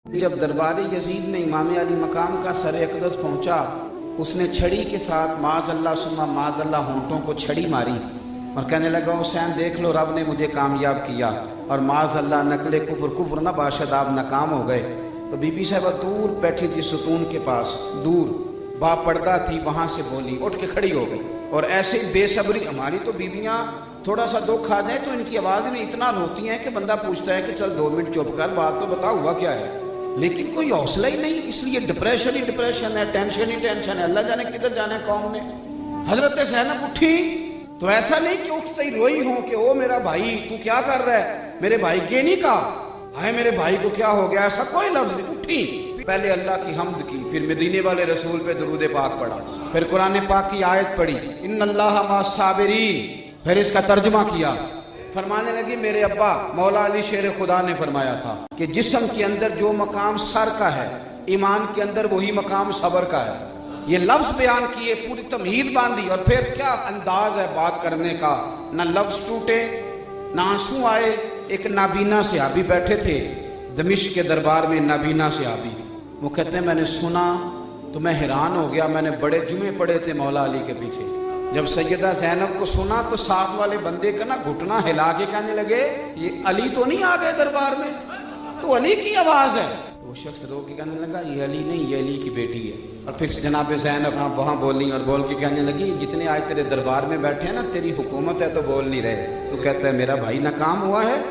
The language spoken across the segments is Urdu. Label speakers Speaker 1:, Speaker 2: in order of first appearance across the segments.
Speaker 1: جب دربار یزید میں امام علی مقام کا سر اقدس پہنچا، اس نے چھڑی کے ساتھ معاذ اللہ ثم معاذ اللہ ہونٹوں کو چھڑی ماری اور کہنے لگا حسین دیکھ لو رب نے مجھے کامیاب کیا، اور معاذ اللہ نقل کفر نہ باشد آپ ناکام ہو گئے۔ تو بی بی صاحبہ دور بیٹھی تھی ستون کے پاس، دور با پردہ تھی، وہاں سے بولی، اٹھ کے کھڑی ہو گئی۔ اور ایسے ہی بے صبری، ہماری تو بیویاں تھوڑا سا دکھ آ جائے تو ان کی آواز میں اتنا روتی ہیں کہ بندہ پوچھتا ہے کہ چل 2 منٹ چپ کر، بات تو بتا ہوا کیا ہے، لیکن کوئی حوصلہ ہی نہیں، اس لیے ڈپریشن ہی ڈپریشن ہے، ٹینشن ہی ٹینشن ہے، اللہ جانے کدھر جانے قوم نے۔ حضرت زینب اٹھی تو ایسا نہیں کہ اٹھتے ہی روئی ہوں کہ او میرا بھائی تو کیا کر رہا ہے، میرے بھائی کے نہیں کہا ہائے میرے بھائی کو کیا ہو گیا، ایسا کوئی لفظ نہیں۔ اٹھی، پہلے اللہ کی حمد کی، پھر مدینے والے رسول پہ درود پاک پڑھا، پھر قرآن پاک کی آیت پڑھی ان اللہ مع الصابرین، پھر اس کا ترجمہ کیا۔ فرمانے لگی میرے ابا مولا علی شیر خدا نے فرمایا تھا کہ جسم کے اندر جو مقام سر کا ہے، ایمان کے اندر وہی مقام صبر کا ہے۔ یہ لفظ بیان کیے، پوری تمہید باندھی، اور پھر کیا انداز ہے بات کرنے کا، نہ لفظ ٹوٹے نہ آنسو آئے۔ ایک نابینا صحابی بیٹھے تھے دمشق کے دربار میں، نابینا صحابی، وہ کہتے ہیں میں نے سنا تو میں حیران ہو گیا، میں نے بڑے جمعے پڑھے تھے مولا علی کے پیچھے، جب سیدہ زینب کو سنا تو ساتھ والے بندے کا نا گھٹنا ہلا کے کہنے لگے یہ علی تو نہیں آ گئے دربار میں، تو علی کی آواز ہے۔ وہ شخص رو کے کہنے لگا یہ علی نہیں، یہ علی کی بیٹی ہے۔ اور پھر جناب زینب وہاں بولی اور بول کے کہنے لگی جتنے آج تیرے دربار میں بیٹھے ہیں نا تیری حکومت ہے تو بول نہیں رہے، تو کہتا ہے میرا بھائی ناکام ہوا ہے۔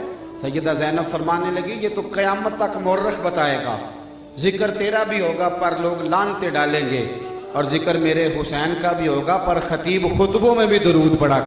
Speaker 1: سیدہ زینب فرمانے لگی یہ تو قیامت تک مورخ بتائے گا، ذکر تیرا بھی ہوگا پر لوگ لعنتیں ڈالیں گے، اور ذکر میرے حسین کا بھی ہوگا پر خطیب خطبوں میں بھی درود پڑھا